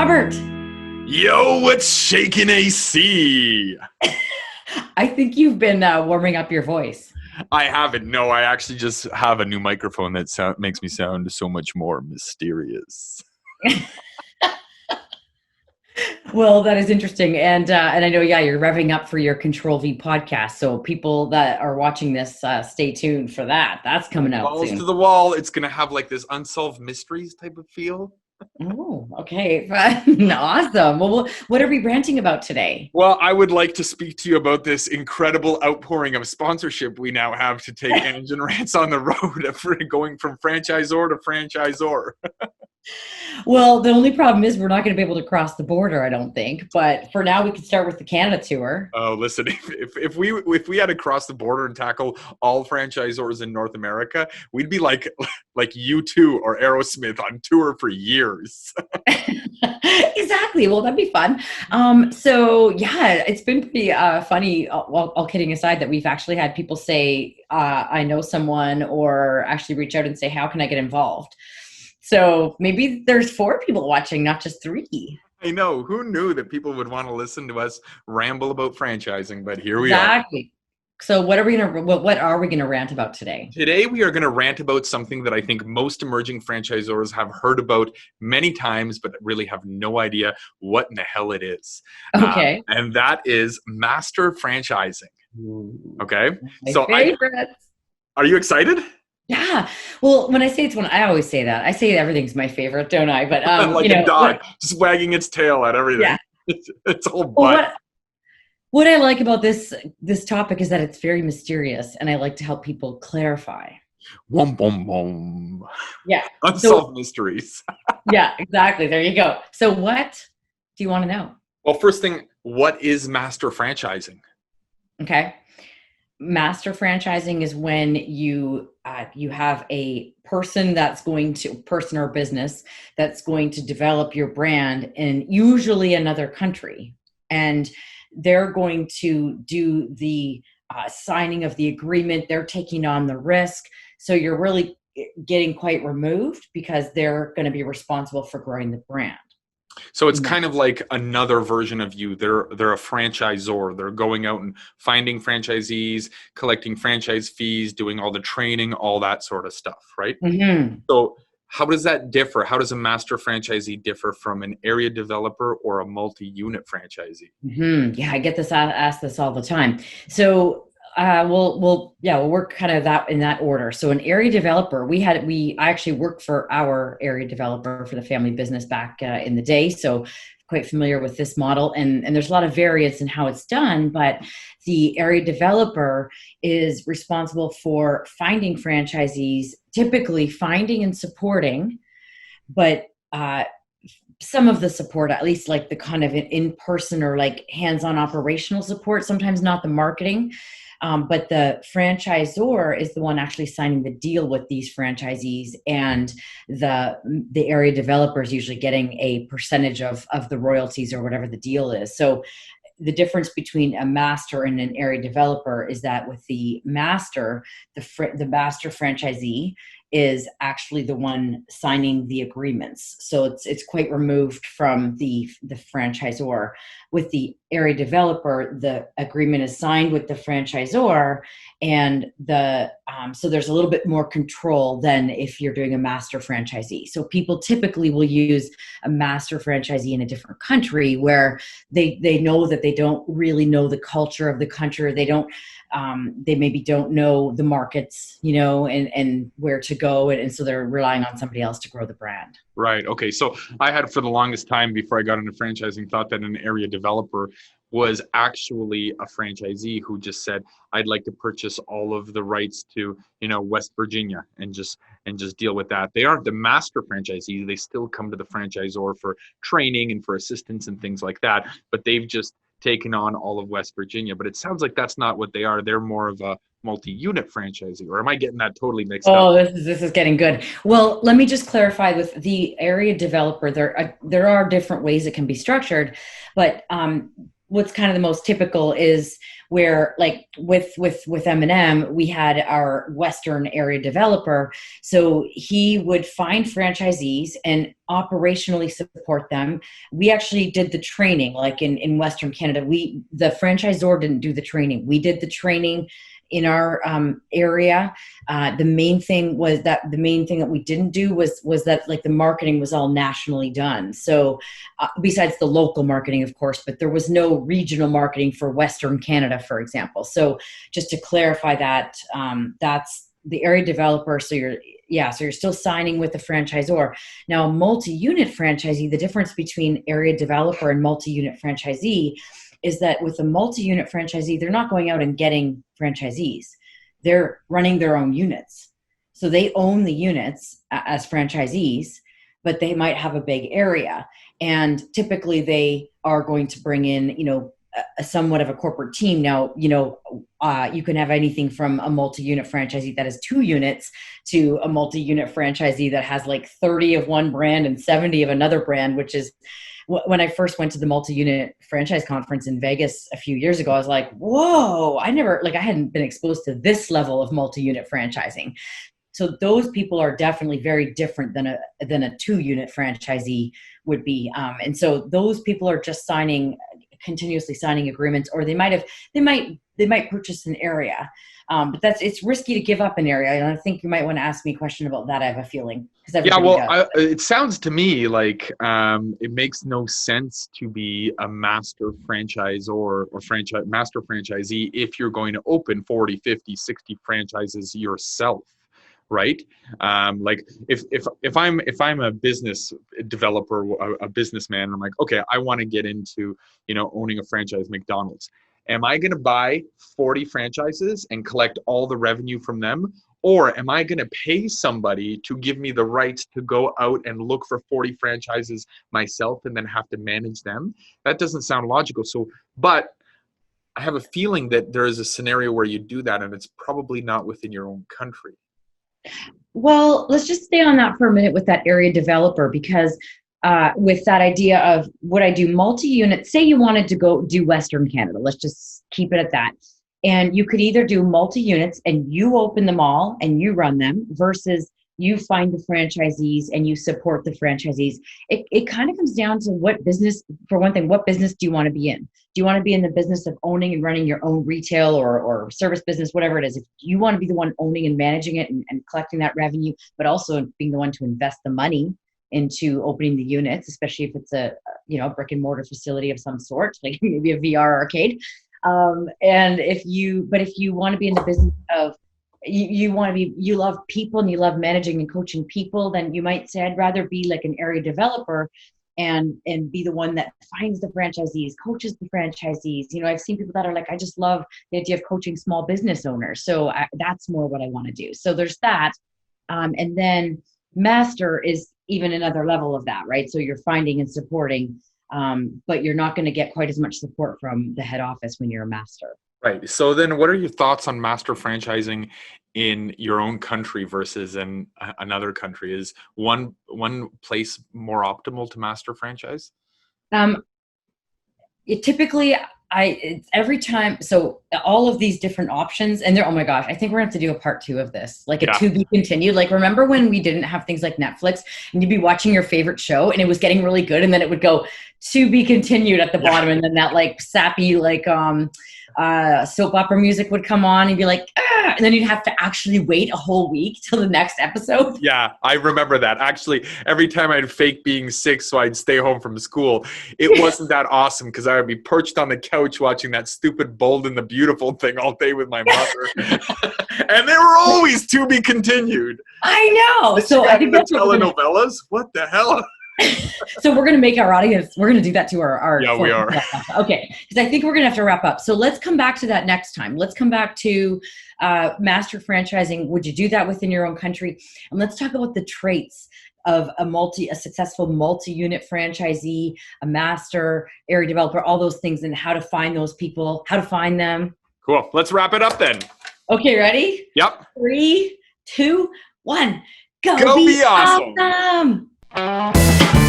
Robert, Yo, what's shaking AC? I think you've been warming up your voice. I haven't. No, I actually just have a new microphone that makes me sound so much more mysterious. Well, that is interesting, and I know, yeah, you're revving up for your Control V podcast. So people that are watching this, stay tuned for that. That's coming out Balls soon. to the wall. It's going to have like this unsolved mysteries type of feel. Oh, okay, awesome. Well, what are we ranting about today? Well, I would like to speak to you about this incredible outpouring of sponsorship we now have to take Engine Rants on the road for going from franchisor to franchisor. Well, the only problem is we're not going to be able to cross the border, I don't think. But for now, we can start with the Canada tour. Oh, listen, if we had to cross the border and tackle all franchisors in North America, we'd be like U2 or Aerosmith on tour for years. Exactly. Well, that'd be fun. So yeah, it's been pretty funny, all kidding aside, that we've actually had people say, I know someone, or actually reach out and say, how can I get involved? So maybe there's 4 people watching, not just 3. I know. Who knew that people would want to listen to us ramble about franchising? But here we are. Exactly. So what are we gonna rant about today? Today, we are going to rant about something that I think most emerging franchisors have heard about many times, but really have no idea what in the hell it is. Okay. And that is master franchising. Okay. My So favorites. are you excited? Yeah. Well, when I say it's one, I always say that. I say everything's my favorite, don't I? But Like a dog, just wagging its tail at everything. Yeah. It's all butt. Well, what I like about this topic is that it's very mysterious, and I like to help people clarify. Wom, wom, wom. Yeah. Unsolved mysteries. Yeah, exactly. There you go. So what do you want to know? Well, first thing, what is master franchising? Okay. Master franchising is when you have a person or business that's going to develop your brand in usually another country, and they're going to do the signing of the agreement. They're taking on the risk, so you're really getting quite removed because they're going to be responsible for growing the brand. So it's kind of like another version of you. They're a franchisor. They're going out and finding franchisees, collecting franchise fees, doing all the training, all that sort of stuff, right? Mm-hmm. So how does that differ? How does a master franchisee differ from an area developer or a multi-unit franchisee? Mm-hmm. Yeah, I get asked this all the time. So we'll work kind of that in that order. So an area developer, I actually worked for our area developer for the family business back in the day. So quite familiar with this model, and there's a lot of variance in how it's done, but the area developer is responsible for finding franchisees, typically finding and supporting, but some of the support, at least like the kind of in-person or like hands-on operational support, sometimes not the marketing. But the franchisor is the one actually signing the deal with these franchisees, and the area developer is usually getting a percentage of the royalties or whatever the deal is. So the difference between a master and an area developer is that with the master, the master franchisee is actually the one signing the agreements. So it's quite removed from the franchisor. With the area developer, the agreement is signed with the franchisor, and so there's a little bit more control than if you're doing a master franchisee. So people typically will use a master franchisee in a different country where they know that they don't really know the culture of the country. They maybe don't know the markets, and where to go. And so they're relying on somebody else to grow the brand. Right. Okay. So I had for the longest time before I got into franchising thought that an area developer was actually a franchisee who just said, I'd like to purchase all of the rights to, West Virginia and just deal with that. They aren't the master franchisee. They still come to the franchisor for training and for assistance and things like that. But they've just taken on all of West Virginia. But it sounds like that's not what they are. They're more of a multi-unit franchisee, or am I getting that totally mixed up? Oh, this is getting good. Well, let me just clarify with the area developer. There are different ways it can be structured, but what's kind of the most typical is where, like with M&M, we had our Western area developer. So he would find franchisees and operationally support them. We actually did the training, like in Western Canada. The franchisor didn't do the training. We did the training in our area. The main thing that we didn't do was that, like, the marketing was all nationally done. So besides the local marketing, of course, but there was no regional marketing for Western Canada, for example. So just to clarify that, that's the area developer. So you're still signing with the franchisor. Now, a multi-unit franchisee, the difference between area developer and multi-unit franchisee is that with a multi-unit franchisee, they're not going out and getting franchisees. They're running their own units. So they own the units as franchisees, but they might have a big area. And typically they are going to bring in, a somewhat of a corporate team. Now, you can have anything from a multi-unit franchisee that has 2 units to a multi-unit franchisee that has like 30 of one brand and 70 of another brand, which is, when I first went to the multi-unit franchise conference in Vegas a few years ago, I was like, whoa, I hadn't been exposed to this level of multi-unit franchising. So those people are definitely very different than a 2-unit franchisee would be. And so those people are just continuously signing agreements, or they might purchase an area. But it's risky to give up an area. And I think you might want to ask me a question about that. I have a feeling. It sounds to me like it makes no sense to be a master franchisor or master franchisee if you're going to open 40, 50, 60 franchises yourself. Right? Like if I'm a business developer, a businessman, I'm like, okay, I want to get into, owning a franchise McDonald's. Am I going to buy 40 franchises and collect all the revenue from them? Or am I going to pay somebody to give me the rights to go out and look for 40 franchises myself and then have to manage them? That doesn't sound logical. But I have a feeling that there is a scenario where you do that and it's probably not within your own country. Well, let's just stay on that for a minute with that area developer, because with that idea of would I do multi-unit, say you wanted to go do Western Canada, let's just keep it at that. And you could either do multi-units and you open them all and you run them, versus you find the franchisees and you support the franchisees. It kind of comes down to what business do you want to be in? Do you want to be in the business of owning and running your own retail or service business, whatever it is? If you want to be the one owning and managing it and collecting that revenue, but also being the one to invest the money into opening the units, especially if it's a brick and mortar facility of some sort, like maybe a VR arcade. And if you want to be in the business of you love people and you love managing and coaching people, then you might say, I'd rather be like an area developer and be the one that finds the franchisees, coaches the franchisees. I've seen people that are like, I just love the idea of coaching small business owners. So that's more what I want to do. So there's that. And then master is even another level of that, right? So you're finding and supporting, but you're not going to get quite as much support from the head office when you're a master. Right. So then what are your thoughts on master franchising in your own country versus in another country? Is one place more optimal to master franchise? Every time, so all of these different options, and oh my gosh, I think we're gonna have to do a part 2 of this, like a to be continued. Like, remember when we didn't have things like Netflix and you'd be watching your favorite show and it was getting really good and then it would go to be continued at the bottom, and then that like sappy soap opera music would come on and be like, and then you'd have to actually wait a whole week till the next episode. Yeah, I remember that. Actually, every time I'd fake being sick so I'd stay home from school, it wasn't that awesome because I would be perched on the couch watching that stupid Bold and the Beautiful thing all day with my mother. And they were always to be continued. I know. So I think that's telenovelas. What the hell? So we're going to make our audience, we're going to do that to our yeah, we are. Okay. Because I think we're going to have to wrap up. So let's come back to that next time. Let's come back to master franchising. Would you do that within your own country? And let's talk about the traits of a successful multi-unit franchisee, a master area developer, all those things, and how to find those people, how to find them. Cool. Let's wrap it up then. Okay. Ready? Yep. 3, 2, 1. Go be awesome. Awesome.